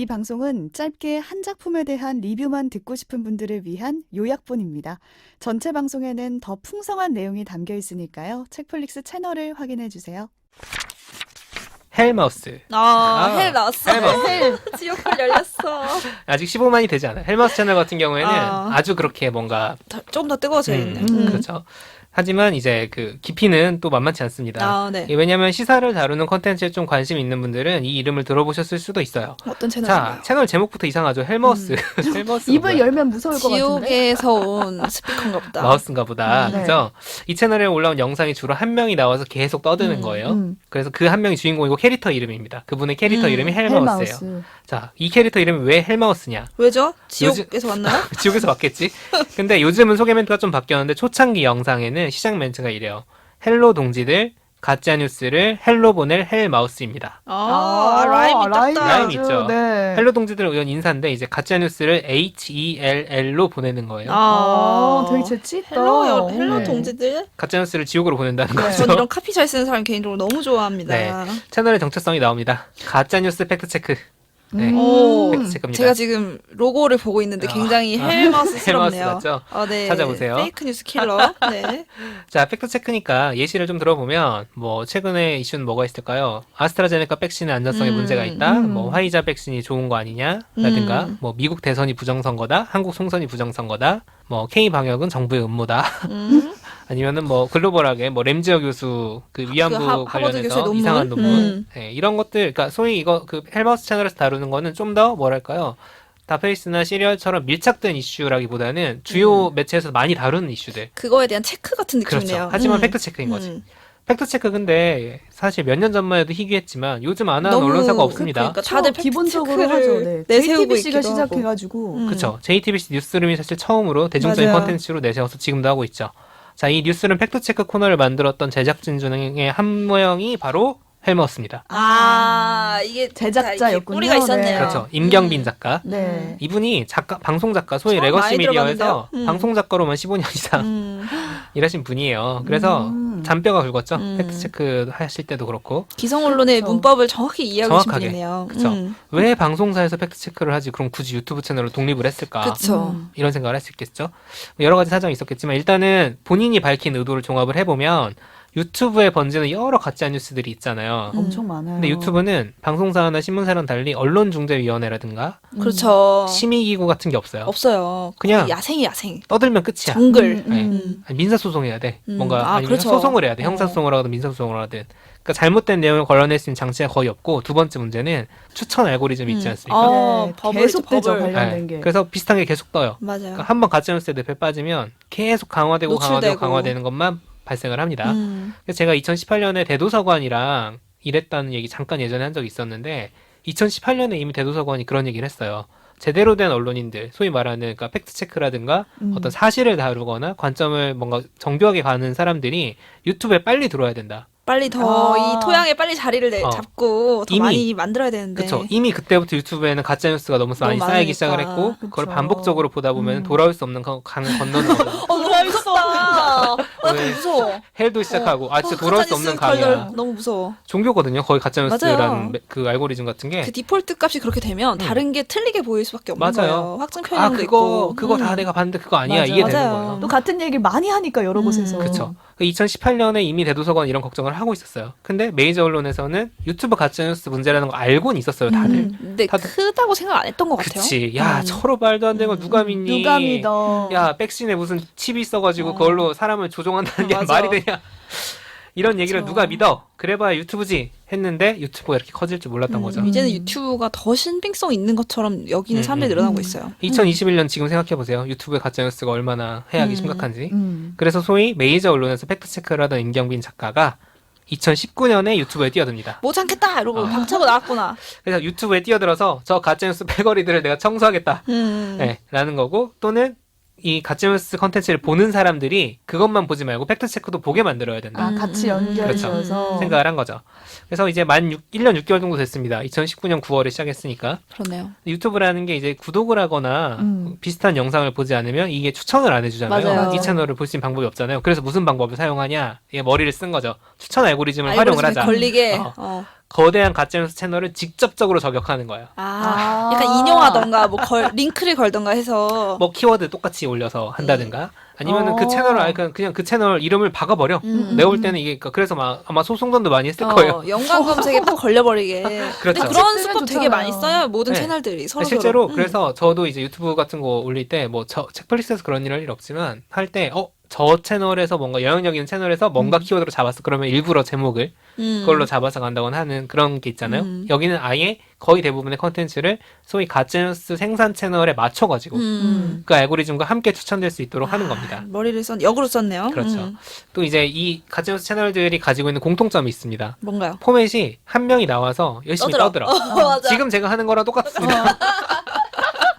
이 방송은 짧게 한 작품에 대한 리뷰만 듣고 싶은 분들을 위한 요약본입니다. 전체 방송에는 더 풍성한 내용이 담겨 있으니까요. 책플릭스 채널을 확인해 주세요. 헬마우스. 헬 나왔어. 헬 지옥불 열렸어. 아직 15만이 되지 않아요. 헬마우스 채널 같은 경우에는 아주 그렇게 뭔가 좀 더 뜨거워져 있네. 그렇죠. 하지만 이제 그 깊이는 또 만만치 않습니다. 네. 왜냐하면 시사를 다루는 콘텐츠에 좀 관심 있는 분들은 이 이름을 들어보셨을 수도 있어요. 어떤 채널인가요? 자, 채널 제목부터 이상하죠. 헬마우스. 헬마우스가 입을 뭐야? 열면 무서울 것 같은데. 지옥에서 온 스피커인가 보다. 마우스인가 보다. 네. 그죠? 이 채널에 올라온 영상이 주로 한 명이 나와서 계속 떠드는 거예요. 그래서 그 한 명이 주인공이고 캐릭터 이름입니다. 그분의 캐릭터 이름이 헬마우스예요. 헬마우스. 자, 이 캐릭터 이름이 왜 헬마우스냐? 왜죠? 지옥에서 왔나요? 지옥에서 왔겠지. 근데 요즘은 소개 멘트가 좀 바뀌었는데 초창기 영상에는 시작 멘트가 이래요. 헬로 동지들, 가짜 뉴스를 헬로 보낼 헬마우스입니다. 라임이 딱 라임 있죠. 네. 헬로 동지들 이건 인사인데 이제 가짜 뉴스를 HELL로 보내는 거예요. 되게 재치 있다. 헬로 네. 동지들. 가짜 뉴스를 지옥으로 보낸다는 네. 거죠. 전 이런 카피 잘 쓰는 사람 개인적으로 너무 좋아합니다. 네. 채널의 정체성이 나옵니다. 가짜 뉴스 팩트 체크. 네. 팩트 체크입니다. 제가 지금 로고를 보고 있는데 굉장히 헬마우스스럽네요. 헬마우스 맞죠? 네. 찾아보세요. 페이크 뉴스 킬러. 네. 자, 팩트 체크니까 예시를 좀 들어보면 뭐 최근에 이슈는 뭐가 있을까요? 아스트라제네카 백신의 안전성에 문제가 있다. 뭐 화이자 백신이 좋은 거 아니냐라든가 뭐 미국 대선이 부정선거다. 한국 총선이 부정선거다. 뭐 K 방역은 정부의 음모다. 아니면은 뭐 글로벌하게 뭐 램지어 교수 그 위안부 하버드 교수의 관련해서 논문? 이상한 논문. 네, 이런 것들 그러니까 소위 이거 그 헬마우스 채널에서 다루는 거는 좀 더 뭐랄까요? 다페이스나 시리얼처럼 밀착된 이슈라기보다는 주요 매체에서 많이 다루는 이슈들. 그거에 대한 체크 같은 느낌이네요. 그렇죠. 하지만 팩트 체크인 거지. 팩트 체크 근데 사실 몇 년 전만 해도 희귀했지만 요즘 안 하는 언론사가 없습니다. 그러니까 다들 기본적으로 하죠. 네. 내세우고 JTBC가 있기도 하고. 시작해가지고. 그렇죠. JTBC 뉴스룸이 사실 처음으로 대중적인 맞아요. 콘텐츠로 내세워서 지금도 하고 있죠. 자, 이 뉴스룸 팩트 체크 코너를 만들었던 제작진 중에 한 명이 바로 헬마우스입니다. 이게 제작자였군요. 뿌리가 있었네요. 네. 그렇죠. 임경빈 작가. 네. 이분이 작가, 방송 작가, 소위 처음 레거시 많이 미디어에서 들어봤는데요. 방송 작가로만 15년 이상 일하신 분이에요. 그래서 잔뼈가 굵었죠. 팩트 체크 하실 때도 그렇고. 기성 언론의 그렇죠. 문법을 정확히 이해하고 계신 정확하게. 분이네요. 그렇죠. 왜 방송사에서 팩트 체크를 하지? 그럼 굳이 유튜브 채널로 독립을 했을까? 그렇죠. 이런 생각을 할 수 있겠죠. 여러 가지 사정이 있었겠지만 일단은 본인이 밝힌 의도를 종합을 해보면 유튜브에 번지는 여러 가짜 뉴스들이 있잖아요. 엄청 많아요. 근데 유튜브는 방송사나 신문사랑 달리 언론중재위원회라든가 그렇죠. 심의기구 같은 게 없어요. 없어요. 그냥 야생이 야생. 떠들면 끝이야. 정글. 네. 아니, 민사소송해야 돼. 뭔가 아니면 그렇죠. 소송을 해야 돼. 형사소송을 하든 민사소송을 하든. 그러니까 잘못된 내용을 걸러낼 수 있는 장치가 거의 없고 두 번째 문제는 추천 알고리즘이 있지 않습니까? 네, 계속 되죠, 버블. 관련된 게. 그래서 비슷한 게 계속 떠요. 맞아요. 그러니까 한번 가짜뉴스에 늪에 빠지면 계속 강화되고 노출되고. 강화되는 것만 발생을 합니다. 그래서 제가 2018년에 대도서관이랑 일했다는 얘기 잠깐 예전에 한 적이 있었는데 2018년에 이미 대도서관이 그런 얘기를 했어요. 제대로 된 언론인들, 소위 말하는 그러니까 팩트 체크라든가 어떤 사실을 다루거나 관점을 뭔가 정교하게 가는 사람들이 유튜브에 빨리 들어와야 된다. 빨리 더 이 토양에 빨리 자리를 잡고 더 이미- 많이 만들어야 되는데. 그렇죠. 이미 그때부터 유튜브에는 가짜 뉴스가 너무 많이 너무 쌓이기 많으니까. 시작을 했고 그걸 그쵸. 반복적으로 보다 보면 돌아올 수 없는 강을 건너는 거죠. 너무 무섭다. 왜? 무서워. 헬도 시작하고 진짜 돌아올 수 없는 강이야. 너무 무서워. 종교거든요. 거의 가짜 맞아요. 뉴스라는 그 알고리즘 같은 게. 그 디폴트 값이 그렇게 되면 다른 게 틀리게 보일 수밖에 없는 맞아요. 거예요. 확증 편향도 있고. 그거 다 내가 봤는데 그거 아니야. 맞아요. 이게 되는 맞아요. 거예요. 또 같은 얘기를 많이 하니까 여러 곳에서. 그렇죠. 2018년에 이미 대도서관 이런 걱정을 하고 있었어요. 근데 메이저 언론에서는 유튜브 가짜뉴스 문제라는 거 알고는 있었어요, 다들. 근데 다들- 크다고 생각 안 했던 것 같아요. 그치. 야, 서로 말도 안 되는 걸 누가 믿니? 누가 믿어. 야, 백신에 무슨 칩이 있어가지고 그걸로 사람을 조종한다는 게 맞아. 말이 되냐? 이런 얘기를 그쵸. 누가 믿어? 그래봐야 유튜브지 했는데 유튜브가 이렇게 커질 줄 몰랐던 거죠. 이제는 유튜브가 더 신빙성 있는 것처럼 여기는 사람들이 늘어나고 있어요. 2021년 지금 생각해보세요. 유튜브의 가짜뉴스가 얼마나 해악이 심각한지. 음. 그래서 소위 메이저 언론에서 팩트체크를 하던 임경빈 작가가 2019년에 유튜브에 뛰어듭니다. 못 참겠다 이러고 박차고 나왔구나. 그래서 유튜브에 뛰어들어서 저 가짜뉴스 패거리들을 내가 청소하겠다. 네, 라는 거고 또는 이 가짜뉴스 컨텐츠를 보는 사람들이 그것만 보지 말고 팩트체크도 보게 만들어야 된다. 같이 연결지어서. 생각을 한 거죠. 그래서 이제 1년 6개월 정도 됐습니다. 2019년 9월에 시작했으니까. 그렇네요. 유튜브라는 게 이제 구독을 하거나 비슷한 영상을 보지 않으면 이게 추천을 안 해주잖아요. 맞아요. 이 채널을 볼 수 있는 방법이 없잖아요. 그래서 무슨 방법을 사용하냐? 얘 머리를 쓴 거죠. 추천 알고리즘을 활용을 하자. 걸리게. 거대한 가짜뉴스 채널을 직접적으로 저격하는 거예요. 약간 인용하던가 뭐 링크를 걸던가 해서 뭐 키워드 똑같이 올려서 한다든가 아니면은 그 채널을 아예 그냥 그 채널 이름을 박아버려. 내가 볼 때는 이게 그래서 막 아마 소송전도 많이 했을 거예요. 연관 검색에 딱 걸려버리게. 그렇죠. 근데 그런 책들은 수법 되게 좋잖아요. 많이 써요. 모든 네. 채널들이 서로 실제로 서로. 그래서 저도 이제 유튜브 같은 거 올릴 때 뭐 책플릭스에서 그런 일 할 일 없지만 할 때 저 채널에서 뭔가 영향력 있는 채널에서 뭔가 키워드로 잡았어. 그러면 일부러 제목을 그걸로 잡아서 간다거나 하는 그런 게 있잖아요. 여기는 아예 거의 대부분의 컨텐츠를 소위 가짜뉴스 생산 채널에 맞춰가지고 그 알고리즘과 함께 추천될 수 있도록 하는 겁니다. 머리를 역으로 썼네요. 그렇죠. 또 이제 이 가짜뉴스 채널들이 가지고 있는 공통점이 있습니다. 뭔가요? 포맷이 한 명이 나와서 열심히 떠들어. 맞아. 지금 제가 하는 거랑 똑같습니다.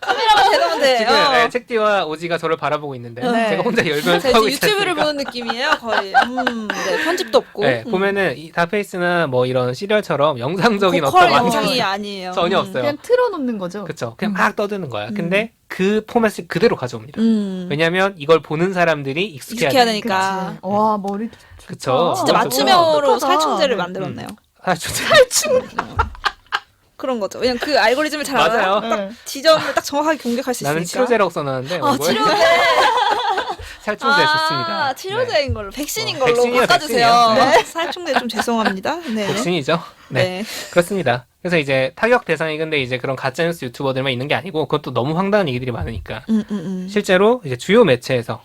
카메라만 대놓으면 돼. 지금 책디와 오지가 저를 바라보고 있는데 네. 제가 혼자 열변을 제가 하고 이제 있지 유튜브를 않습니까? 보는 느낌이에요, 거의. 네, 편집도 없고. 네, 보면은 이 다페이스나 뭐 이런 시리얼처럼 영상적인 보컬 어떤 영상이 완성이 아니에요. 전혀 없어요. 그냥 틀어놓는 거죠. 그렇죠. 그냥 막 떠드는 거야. 근데 그 포맷을 그대로 가져옵니다. 음. 왜냐하면 이걸 보는 사람들이 익숙해야 익숙해야 돼. 되니까. 그치. 와 머리 그쵸. 진짜 맞아. 맞춤형으로 똑똑하다. 살충제를 네. 만들었네요. 아, 좋죠. 그런 거죠. 왜냐면 그 알고리즘을 잘 맞아요. 알아요. 딱 지점을 딱 정확하게 공격할 수 있으니까. 나는 치료제라고 써놨는데 아, 얼굴에 치료제. 살충제 좋습니다. 치료제인 걸로, 백신인 어, 걸로 백신이요, 바꿔주세요. 백신이요. 네. 살충제 좀 죄송합니다. 네. 백신이죠. 네. 네. 그렇습니다. 그래서 이제 타격 대상이 근데 이제 그런 가짜뉴스 유튜버들만 있는 게 아니고 그것도 너무 황당한 얘기들이 많으니까 실제로 이제 주요 매체에서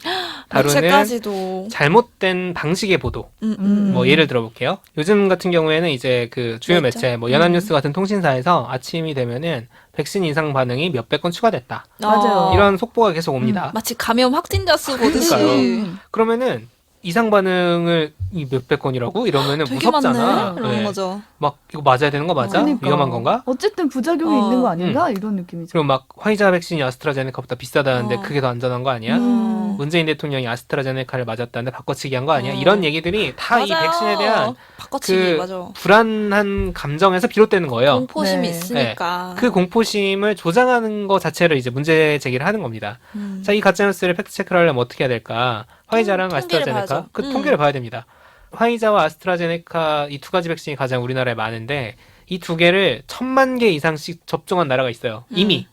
다루는 매체까지도. 잘못된 방식의 보도 뭐 예를 들어볼게요. 요즘 같은 경우에는 이제 그 주요 맞죠. 매체 뭐 연합뉴스 같은 통신사에서 아침이 되면은 백신 이상 반응이 몇백 건 추가됐다. 맞아요. 이런 속보가 계속 옵니다. 마치 감염 확진자 수 보듯이. 그러니까요. 그러면은 이상 반응을 이 몇백 건이라고 이러면은 되게 무섭잖아. 많네. 이런 네. 거죠. 막 이거 맞아야 되는 거 맞아? 그러니까. 위험한 건가? 어쨌든 부작용이 있는 거 아닌가 이런 느낌이죠. 그리고 막 화이자 백신이 아스트라제네카보다 비싸다는데 어. 그게 더 안전한 거 아니야? 문재인 대통령이 아스트라제네카를 맞았다는데 바꿔치기 한 거 아니야? 이런 얘기들이 다 이 맞아요. 백신에 대한 바꿔치기, 그 맞아. 불안한 감정에서 비롯되는 거예요. 공포심이 네. 있으니까. 그 공포심을 조장하는 거 자체를 이제 문제 제기를 하는 겁니다. 자, 이 가짜뉴스를 팩트체크를 하려면 어떻게 해야 될까? 화이자랑 통계를 아스트라제네카 봐야죠. 그 통계를 봐야 됩니다. 화이자와 아스트라제네카 이 두 가지 백신이 가장 우리나라에 많은데 이 두 개를 1,000만 개 이상씩 접종한 나라가 있어요. 이미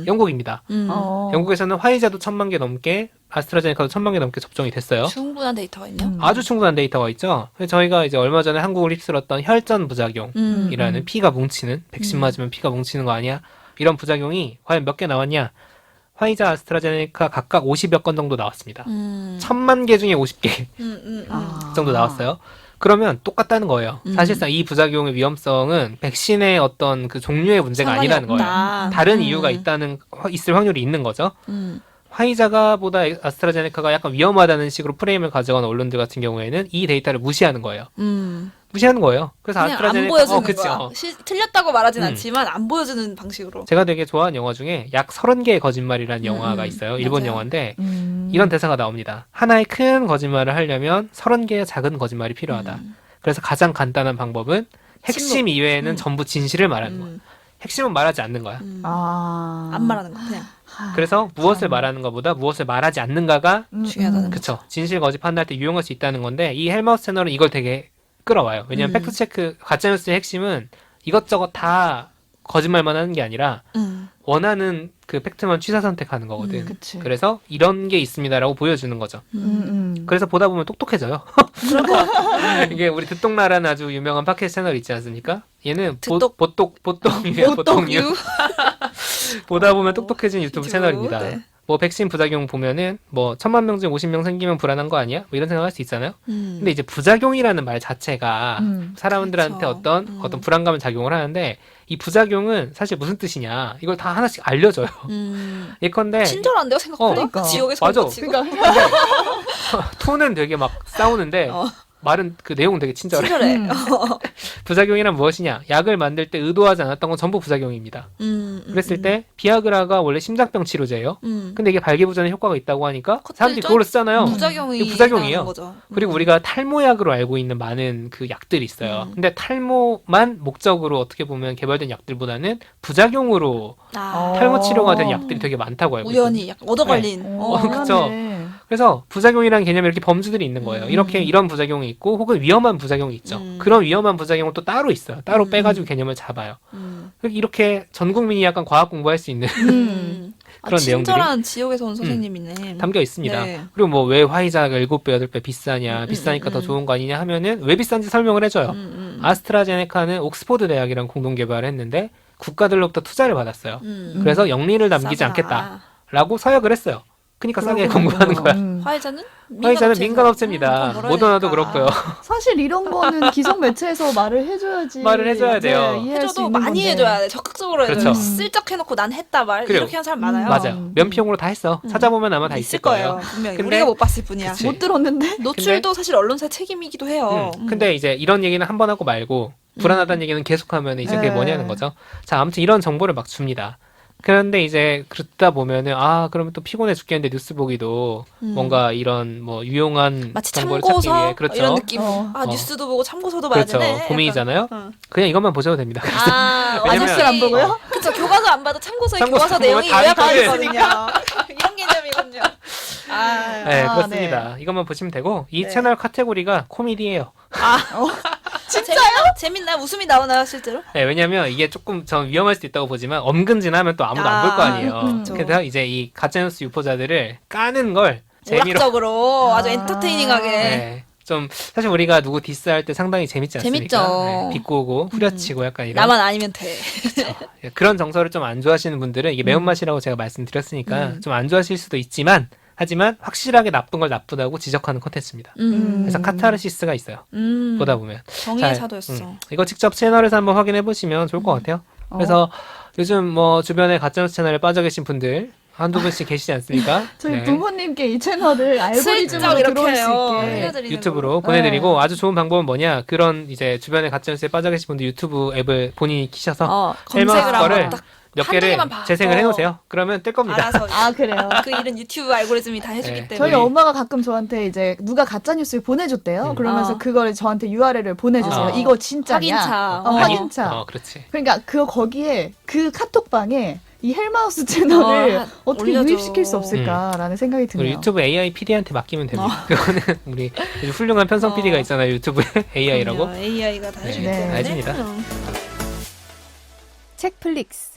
영국입니다. 영국에서는 화이자도 1,000만 개 넘게 아스트라제네카도 1,000만 개 넘게 접종이 됐어요. 충분한 데이터가 있네요. 아주 충분한 데이터가 있죠. 그래서 저희가 이제 얼마 전에 한국을 휩쓸었던 혈전 부작용이라는 피가 뭉치는 백신 맞으면 피가 뭉치는 거 아니야? 이런 부작용이 과연 몇 개 나왔냐? 화이자, 아스트라제네카 각각 50여 건 정도 나왔습니다. 1,000만 개 중에 50개 정도 나왔어요. 그러면 똑같다는 거예요. 사실상 이 부작용의 위험성은 백신의 어떤 그 종류의 문제가 상관이 아니라는 거예요. 없다. 다른 이유가 있을 확률이 있는 거죠. 화이자가 보다 아스트라제네카가 약간 위험하다는 식으로 프레임을 가져간 언론들 같은 경우에는 이 데이터를 무시하는 거예요. 무시하는 거예요. 그래서 그냥 안 아스트라제네카 보여주는 그치, 거야. 틀렸다고 말하진 음. 않지만 안 보여주는 방식으로. 제가 되게 좋아하는 영화 중에 약 30개의 거짓말이라는 영화가 있어요. 일본 맞아요. 영화인데 이런 대사가 나옵니다. 하나의 큰 거짓말을 하려면 30개의 작은 거짓말이 필요하다. 그래서 가장 간단한 방법은 핵심 이외에는 전부 진실을 말하는 거야. 핵심은 말하지 않는 거야. 안 말하는 거 그냥. 그래서 무엇을 말하는 것보다 무엇을 말하지 않는가가 중요하다는 그쵸. 진실 거짓 판단할 때 유용할 수 있다는 건데 이 헬마우스 채널은 이걸 되게 끌어와요. 왜냐면 팩트체크 가짜뉴스의 핵심은 이것저것 다 거짓말만 하는 게 아니라 원하는 그 팩트만 취사 선택하는 거거든. 그치. 그래서 이런 게 있습니다라고 보여주는 거죠. 그래서 보다 보면 똑똑해져요. 그럴 것 같아. 이게 우리 듣똑나라는 아주 유명한 팟캐스트 채널 있지 않습니까? 얘는 듣똑- 보통유 보통유. 보다 보면 똑똑해진 유튜브 채널입니다. 네. 뭐 백신 부작용 보면은 뭐 1,000만 명 중 50명 생기면 불안한 거 아니야? 뭐 이런 생각할 수 있잖아요. 근데 이제 부작용이라는 말 자체가 사람들한테 그쵸. 어떤 불안감을 작용을 하는데 이 부작용은 사실 무슨 뜻이냐? 이걸 다 하나씩 알려줘요. 예컨대 친절한데요 생각보다. 그러니까. 지옥에서 맞아. 온 치고. 톤은 되게 막 싸우는데 말은 그 내용은 되게 친절해. 친절해. 부작용이란 무엇이냐? 약을 만들 때 의도하지 않았던 건 전부 부작용입니다. 그랬을 때 비아그라가 원래 심장병 치료제예요. 근데 이게 발기부전에 효과가 있다고 하니까 사람들이 컸들죠? 그걸로 쓰잖아요. 부작용이 이게 부작용이에요. 나는 거죠. 그리고 우리가 탈모약으로 알고 있는 많은 그 약들이 있어요. 근데 탈모만 목적으로 어떻게 보면 개발된 약들보다는 부작용으로 탈모 치료가 된 약들이 되게 많다고 알고 있거든요. 우연히 약간 얻어 걸린. 그쵸. 그래서 부작용이라는 개념에 이렇게 범주들이 있는 거예요. 이렇게 이런 부작용이 있고 혹은 위험한 부작용이 있죠. 그런 위험한 부작용은 또 따로 있어요. 따로 빼가지고 개념을 잡아요. 이렇게 전 국민이 약간 과학 공부할 수 있는 그런 내용들이 친절한 지역에서 온 선생님이네. 담겨 있습니다. 네. 그리고 뭐 왜 화이자가 7배, 8배 비싸냐, 비싸니까 더 좋은 거 아니냐 하면은 왜 비싼지 설명을 해줘요. 아스트라제네카는 옥스퍼드 대학이랑 공동 개발을 했는데 국가들로부터 투자를 받았어요. 그래서 영리를 남기지 싸다. 않겠다라고 서약을 했어요. 그러니까 싸게 공부하는 거야. 화이자는 화이자는 민간업체입니다. 그럼 모더나도 그러니까. 그렇고요. 사실 이런 거는 기성 매체에서 말을 해줘야지. 말을 해줘야 돼요. 이해할 수 해줘도 있는 많이 건데. 해줘야 돼. 적극적으로 해줘야 돼. 그렇죠. 슬쩍 해놓고 난 했다 말 그래요. 이렇게 하는 사람 많아요. 맞아요. 면피용으로 다 했어. 찾아보면 아마 다 있을 거예요. 분명히 근데- 우리가 못 봤을 뿐이야. 그치. 못 들었는데. 노출도 사실 언론사의 책임이기도 해요. 근데 이제 이런 얘기는 한 번 하고 말고 불안하다는 얘기는 계속하면 이제 그게 네. 뭐냐는 거죠. 자, 아무튼 이런 정보를 막 줍니다. 그런데 이제 그러다 보면은 그러면 또 피곤해 죽겠는데 뉴스 보기도 뭔가 이런 뭐 유용한 마치 정보를 찾기 참고서 위해 그렇죠. 이런 느낌. 어. 뉴스도 보고 참고서도 봐야 그렇죠. 되네. 고민이잖아요. 약간. 그냥 이것만 보셔도 됩니다. 왜냐면- 뉴스를 안 보고요? 그쵸. 교과서 안 봐도 참고서에 참고서 교과서 보면 내용이 다 요약돼 있거든. 있거든요. 이런 개념이군요. 네, 아, 그렇습니다. 이것만 보시면 되고 이 네. 채널 카테고리가 코미디예요. 진짜요? 재밌나요? 웃음이 나오나요, 실제로? 네, 왜냐면 이게 조금 전 위험할 수도 있다고 보지만 엄근진하면 또 아무도 안 볼 거 아니에요. 그렇죠. 그래서 이제 이 가짜뉴스 유포자들을 까는 걸 재미로 오락적으로 아주 아. 엔터테이닝하게. 네, 좀 사실 우리가 누구 디스할 때 상당히 재밌지 않습니까? 재밌죠. 네, 비꼬고 후려치고 약간 이런 나만 아니면 돼. 그런 정서를 좀 안 좋아하시는 분들은 이게 매운맛이라고 제가 말씀드렸으니까 좀 안 좋아하실 수도 있지만 하지만 확실하게 나쁜 걸 나쁘다고 지적하는 콘텐츠입니다. 그래서 카타르시스가 있어요. 보다 보면. 정의의 자, 사도였어. 이거 직접 채널에서 한번 확인해 보시면 좋을 것 같아요. 그래서 요즘 뭐 주변에 가짜뉴스 채널에 빠져 계신 분들 한두 분씩 계시지 않습니까? 저희 네. 부모님께 이 채널을 알고리즘으로 슬쩍 이렇게 들어올 수 해요. 있게. 알려드리는 유튜브로 걸로. 보내드리고 아주 좋은 방법은 뭐냐 그런 이제 주변에 가짜뉴스에 빠져 계신 분들 유튜브 앱을 본인이 키셔서 검색을 헬마우스 한번 거를 딱 몇 한 개를 개만 봐. 재생을 해놓으세요. 그러면 뜰 겁니다. 알아서. 아, 그래요? 그 일은 유튜브 알고리즘이 다 해주기 네. 때문에. 저희 엄마가 가끔 저한테 이제 누가 가짜 뉴스를 보내줬대요. 그러면서 어. 그걸 저한테 URL을 보내주세요. 어. 이거 진짜냐? 확인차. 확인차. 그렇지. 그러니까 그 거기에 그 카톡방에 이 헬마우스 채널을 어떻게 올려줘. 유입시킬 수 없을까라는 생각이 그리고 드네요. 유튜브 AI PD한테 맡기면 됩니다. 그거는 우리 아주 훌륭한 편성 PD가 있잖아요. 유튜브에 AI라고. AI가 다 네, 해주기 네. 때문에. 알습니다. 책플릭스.